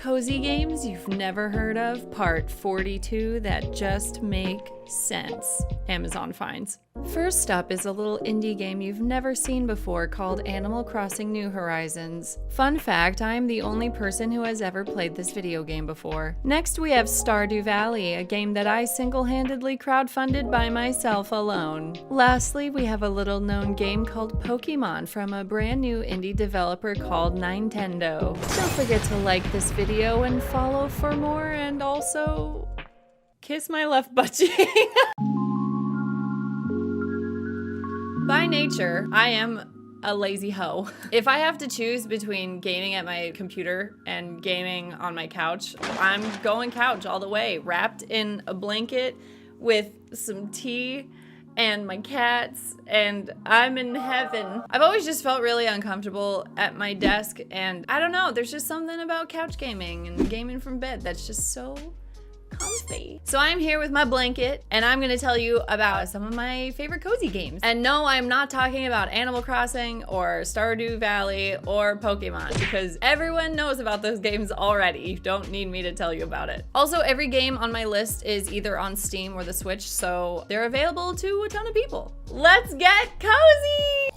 Cozy games you've never heard of, part 42 that just make sense. Amazon finds. First up is a little indie game you've never seen before called Animal Crossing New Horizons. Fun fact, I am the only person who has ever played this video game before. Next we have Stardew Valley, a game that I single-handedly crowdfunded by myself alone. Lastly, we have a little known game called Pokemon from a brand new indie developer called Nintendo. Don't forget to like this video and follow for more, and also kiss my left butt cheek. By nature, I am a lazy hoe. If I have to choose between gaming at my computer and gaming on my couch, I'm going couch all the way, wrapped in a blanket with some tea and my cats, and I'm in heaven. I've always just felt really uncomfortable at my desk, and I don't know, there's just something about couch gaming and gaming from bed that's just so comfy. So I'm here with my blanket, and I'm gonna tell you about some of my favorite cozy games. And no, I'm not talking about Animal Crossing or Stardew Valley or Pokemon, because everyone knows about those games already. You don't need me to tell you about it. Also, every game on my list is either on Steam or the Switch, so they're available to a ton of people. Let's get cozy!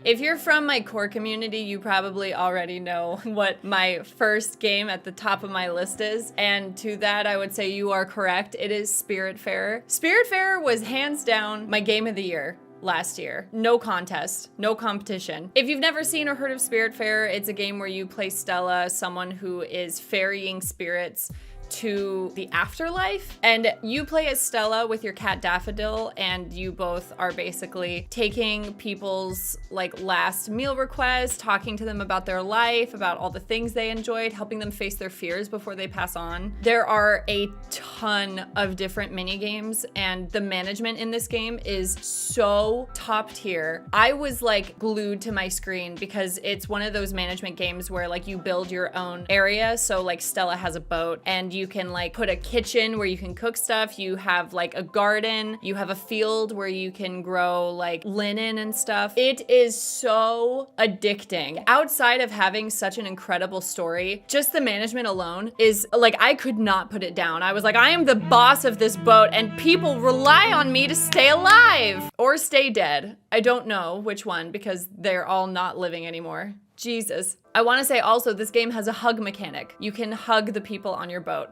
If you're from my core community, you probably already know what my first game at the top of my list is. And to that, I would say you are correct. It is Spiritfarer. Spiritfarer was hands down my game of the year last year. No contest, no competition. If you've never seen or heard of Spiritfarer, it's a game where you play Stella, someone who is ferrying spirits to the afterlife, and you play as Stella with your cat Daffodil, and you both are basically taking people's like last meal requests, talking to them about their life, about all the things they enjoyed, helping them face their fears before they pass on. There are a ton of different mini games, and the management in this game is so top tier. I was like glued to my screen because it's one of those management games where like you build your own area. So like Stella has a boat, and you can like put a kitchen where you can cook stuff. You have like a garden. You have a field where you can grow like linen and stuff. It is so addicting. Outside of having such an incredible story, just the management alone is like, I could not put it down. I was like, I am the boss of this boat, and people rely on me to stay alive or stay dead. I don't know which one, because they're all not living anymore. Jesus. I want to say also, this game has a hug mechanic. You can hug the people on your boat.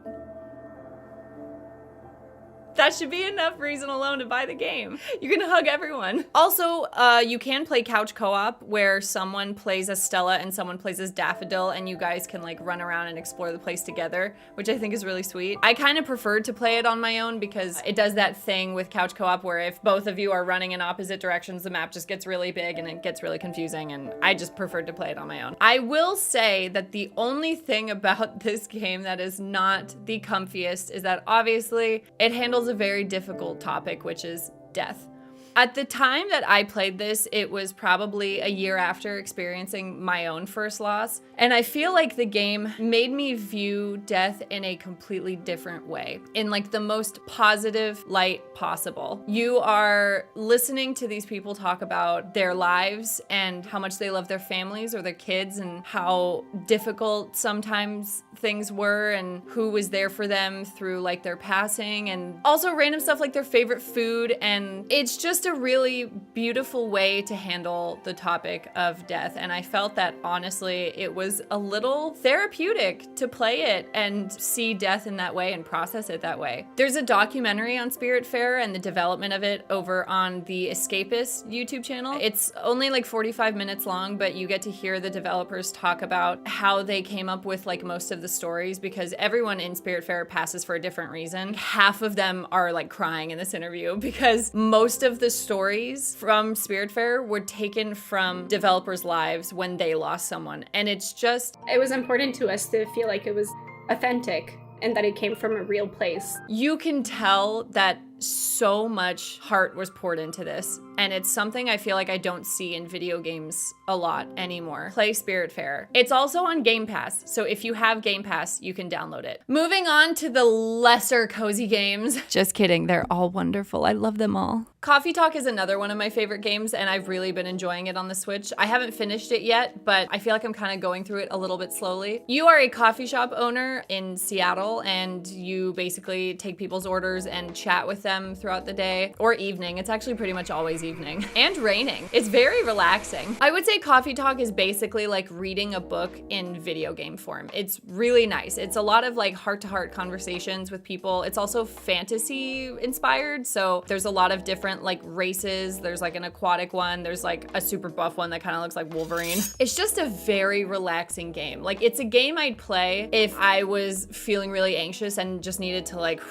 That should be enough reason alone to buy the game. You can hug everyone. Also, you can play couch co-op where someone plays as Stella and someone plays as Daffodil, and you guys can like run around and explore the place together, which I think is really sweet. I kind of preferred to play it on my own because it does that thing with couch co-op where if both of you are running in opposite directions, the map just gets really big and it gets really confusing, and I just preferred to play it on my own. I will say that the only thing about this game that is not the comfiest is that obviously it handles a very difficult topic, which is death. At the time that I played this, it was probably a year after experiencing my own first loss, and I feel like the game made me view death in a completely different way, in like the most positive light possible. You are listening to these people talk about their lives and how much they love their families or their kids, and how difficult sometimes things were, and who was there for them through like their passing, and also random stuff like their favorite food. And it's just a really beautiful way to handle the topic of death, and I felt that honestly it was a little therapeutic to play it and see death in that way and process it that way. There's a documentary on Spiritfarer and the development of it over on the Escapist YouTube channel. It's only like 45 minutes long, but you get to hear the developers talk about how they came up with like most of the stories, because everyone in Spiritfarer passes for a different reason. Half of them are like crying in this interview because most of the stories from Spiritfarer were taken from developers' lives when they lost someone. And it's just... It was important to us to feel like it was authentic and that it came from a real place. You can tell that so much heart was poured into this. and it's something I feel like I don't see in video games a lot anymore. Play Spiritfarer. It's also on Game Pass, so if you have Game Pass, you can download it. Moving on to the lesser cozy games. Just kidding, they're all wonderful. I love them all. Coffee Talk is another one of my favorite games, and I've really been enjoying it on the Switch. I haven't finished it yet, but I feel like I'm kind of going through it a little bit slowly. You are a coffee shop owner in Seattle, and you basically take people's orders and chat with them throughout the day or evening. It's actually pretty much always evening and raining. It's very relaxing. I would say Coffee Talk is basically like reading a book in video game form. It's really nice. It's a lot of like heart-to-heart conversations with people. It's also fantasy inspired, so there's a lot of different like races. There's like an aquatic one. There's like a super buff one that kind of looks like Wolverine. It's just a very relaxing game. Like, it's a game I'd play if I was feeling really anxious and just needed to like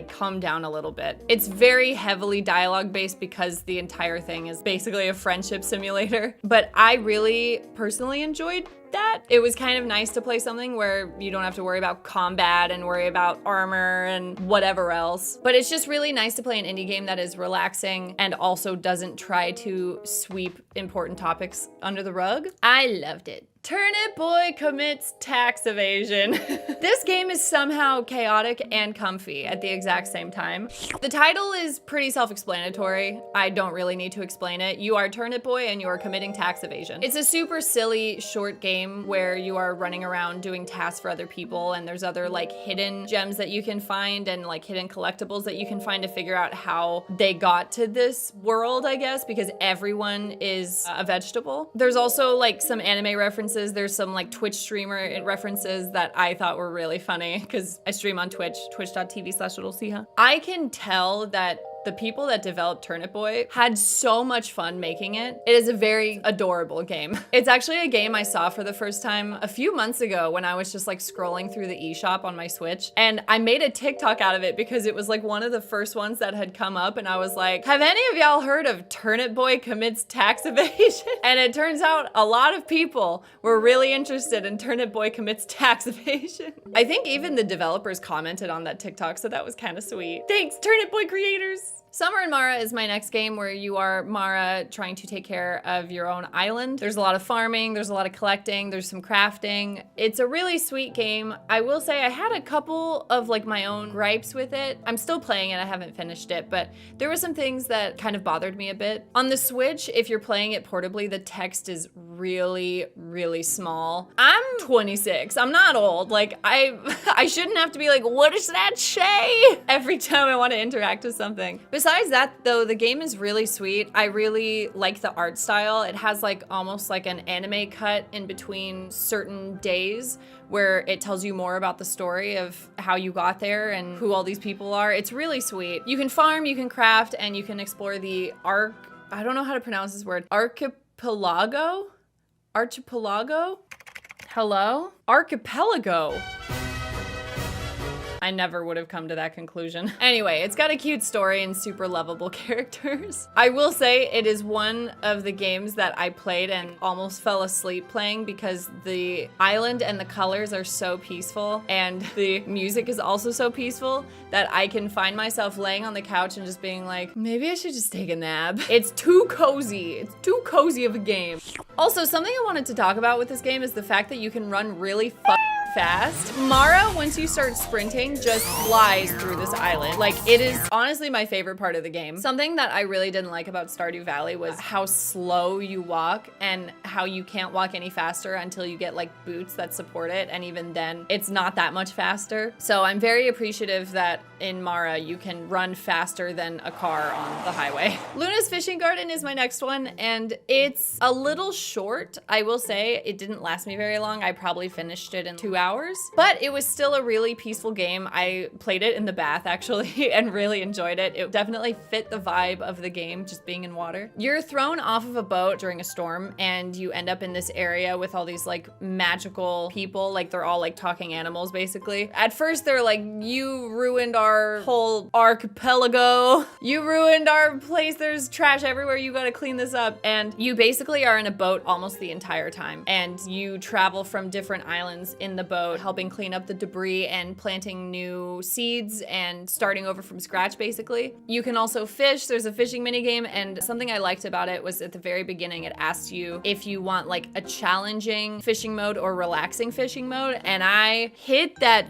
calm down a little bit. It's very heavily dialogue based because the entire thing is basically a friendship simulator. But I really personally enjoyed that. It was kind of nice to play something where you don't have to worry about combat and worry about armor and whatever else. But it's just really nice to play an indie game that is relaxing and also doesn't try to sweep important topics under the rug. I loved it. Turnip Boy commits tax evasion. This game is somehow chaotic and comfy at the exact same time. The title is pretty self-explanatory. I don't really need to explain it. You are Turnip Boy and you are committing tax evasion. It's a super silly short game where you are running around doing tasks for other people, and there's other like hidden gems that you can find and like hidden collectibles that you can find to figure out how they got to this world, I guess, because everyone is a vegetable. There's also like some anime references. There's some like Twitch streamer references that I thought were really funny because I stream on Twitch, twitch.tv/littlesiha. I can tell that the people that developed Turnip Boy had so much fun making it. It is a very adorable game. It's actually a game I saw for the first time a few months ago when I was just like scrolling through the eShop on my Switch, and I made a TikTok out of it because it was like one of the first ones that had come up, and I was like, have any of y'all heard of Turnip Boy commits tax evasion? And it turns out a lot of people were really interested in Turnip Boy commits tax evasion. I think even the developers commented on that TikTok, so that was kind of sweet. Thanks, Turnip Boy creators. Summer and Mara is my next game, where you are Mara trying to take care of your own island. There's a lot of farming, there's a lot of collecting, there's some crafting. It's a really sweet game. I will say I had a couple of like my own gripes with it. I'm still playing it, I haven't finished it, but there were some things that kind of bothered me a bit. On the Switch, if you're playing it portably, the text is really, really small. I'm 26, I'm not old. Like I shouldn't have to be like, what does that say? Every time I want to interact with something. Besides that though, the game is really sweet. I really like the art style. It has like almost like an anime cut in between certain days where it tells you more about the story of how you got there and who all these people are. It's really sweet. You can farm, you can craft, and you can explore the I don't know how to pronounce this word. Archipelago? Hello? Archipelago. I never would have come to that conclusion. Anyway, it's got a cute story and super lovable characters. I will say it is one of the games that I played and almost fell asleep playing because the island and the colors are so peaceful and the music is also so peaceful that I can find myself laying on the couch and just being like, maybe I should just take a nap. It's too cozy. It's too cozy of a game. Also, something I wanted to talk about with this game is the fact that you can run really fast. Mara, once you start sprinting, just flies through this island. Like, it is honestly my favorite part of the game. Something that I really didn't like about Stardew Valley was how slow you walk and how you can't walk any faster until you get like boots that support it, and even then it's not that much faster. So I'm very appreciative that in Mara you can run faster than a car on the highway. Luna's Fishing Garden is my next one, and it's a little short. I will say it didn't last me very long. I probably finished it in 2 hours, but it was still a really peaceful game. I played it in the bath actually and really enjoyed it. It definitely fit the vibe of the game, just being in water. You're thrown off of a boat during a storm and you end up in this area with all these like magical people. Like, they're all like talking animals basically. At first they're like, you ruined our whole archipelago. You ruined our place. There's trash everywhere. You gotta clean this up. And you basically are in a boat almost the entire time. And you travel from different islands in the boat, helping clean up the debris and planting new seeds and starting over from scratch, basically. You can also fish. There's a fishing minigame, and something I liked about it was at the very beginning, it asked you if you want like a challenging fishing mode or relaxing fishing mode, and I hit that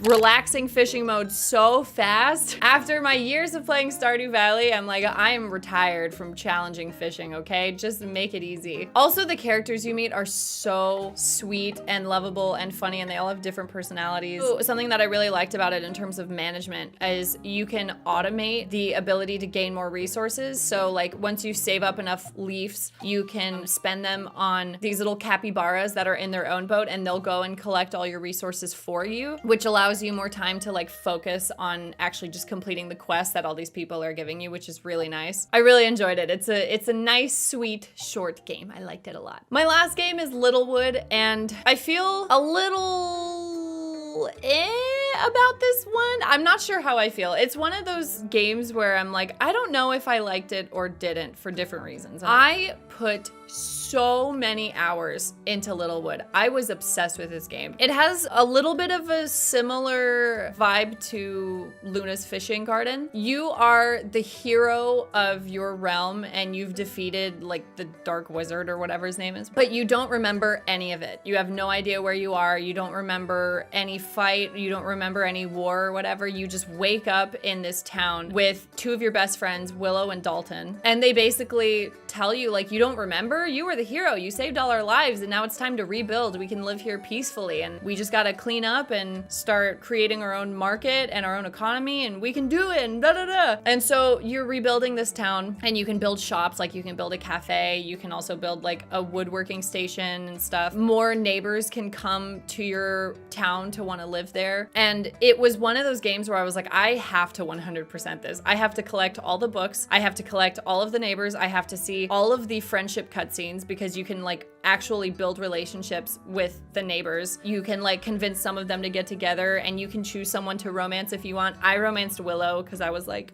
relaxing fishing mode so fast. After my years of playing Stardew Valley, I'm like, I am retired from challenging fishing, okay? Just make it easy. Also, the characters you meet are so sweet and lovable and funny, and they all have different personalities. Ooh, something that I really liked about it in terms of management is you can automate the ability to gain more resources. So like once you save up enough leaves, you can spend them on these little capybaras that are in their own boat, and they'll go and collect all your resources for you, which allows you more time to like focus on actually just completing the quest that all these people are giving you, which is really nice. I really enjoyed it. It's a nice, sweet, short game. I liked it a lot. My last game is Littlewood, and I feel a little about this one. I'm not sure how I feel. It's one of those games where I'm like, I don't know if I liked it or didn't for different reasons. I put so many hours into Littlewood. I was obsessed with this game. It has a little bit of a similar vibe to Luna's Fishing Garden. You are the hero of your realm, and you've defeated like the Dark Wizard or whatever his name is, but you don't remember any of it. You have no idea where you are. You don't remember any fight. You don't remember any war or whatever. You just wake up in this town with two of your best friends, Willow and Dalton, and they basically tell you like, you don't remember? You were the hero. You saved all our lives, and now it's time to rebuild. We can live here peacefully, and we just gotta clean up and start creating our own market and our own economy, and we can do it, and da da da. And so you're rebuilding this town, and you can build shops, like you can build a cafe. You can also build like a woodworking station and stuff. More neighbors can come to your town to want to live there. And it was one of those games where I was like, I have to 100% this. I have to collect all the books. I have to collect all of the neighbors. I have to see all of the friendship cutscenes, because you can like actually build relationships with the neighbors. You can like convince some of them to get together, and you can choose someone to romance if you want. I romanced Willow because I was like,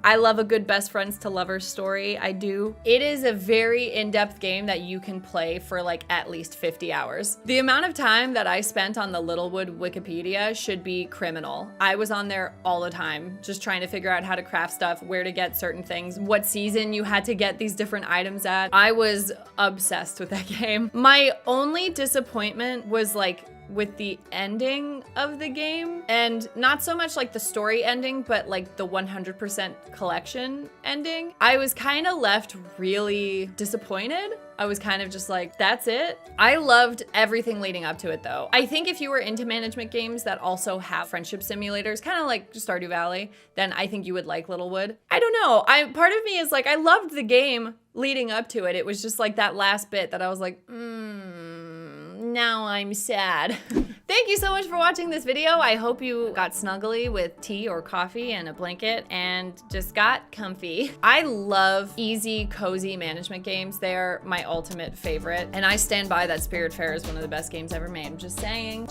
I love a good best friends to lovers story. I do. It is a very in-depth game that you can play for like at least 50 hours. The amount of time that I spent on the Littlewood Wikipedia should be criminal. I was on there all the time, just trying to figure out how to craft stuff, where to get certain things, what season you had to get these different items at. I was obsessed with that game. My only disappointment was like with the ending of the game, and not so much like the story ending, but like the 100% collection ending. I was kind of left really disappointed. I was kind of just like, that's it. I loved everything leading up to it though. I think if you were into management games that also have friendship simulators, kind of like Stardew Valley, then I think you would like Littlewood. I don't know. Part of me is like, I loved the game leading up to it. It was just like that last bit that I was like, now I'm sad. Thank you so much for watching this video. I hope you got snuggly with tea or coffee and a blanket and just got comfy. I love easy, cozy management games. They're my ultimate favorite. And I stand by that Spiritfarer is one of the best games ever made. Just saying,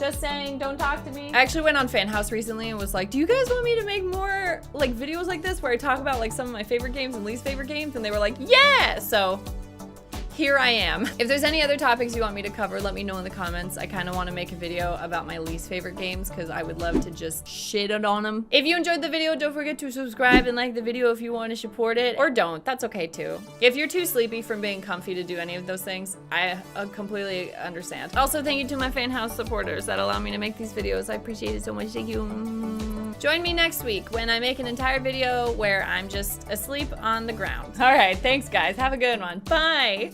don't talk to me. I actually went on Fan House recently and was like, do you guys want me to make more like videos like this where I talk about like some of my favorite games and least favorite games? And they were like, yeah! So here I am. If there's any other topics you want me to cover, let me know in the comments. I kind of want to make a video about my least favorite games because I would love to just shit it on them. If you enjoyed the video, don't forget to subscribe and like the video if you want to support it, or don't. That's okay too. If you're too sleepy from being comfy to do any of those things, I completely understand. Also, thank you to my Fan House supporters that allow me to make these videos. I appreciate it so much. Thank you. Join me next week when I make an entire video where I'm just asleep on the ground. All right, thanks guys. Have a good one. Bye.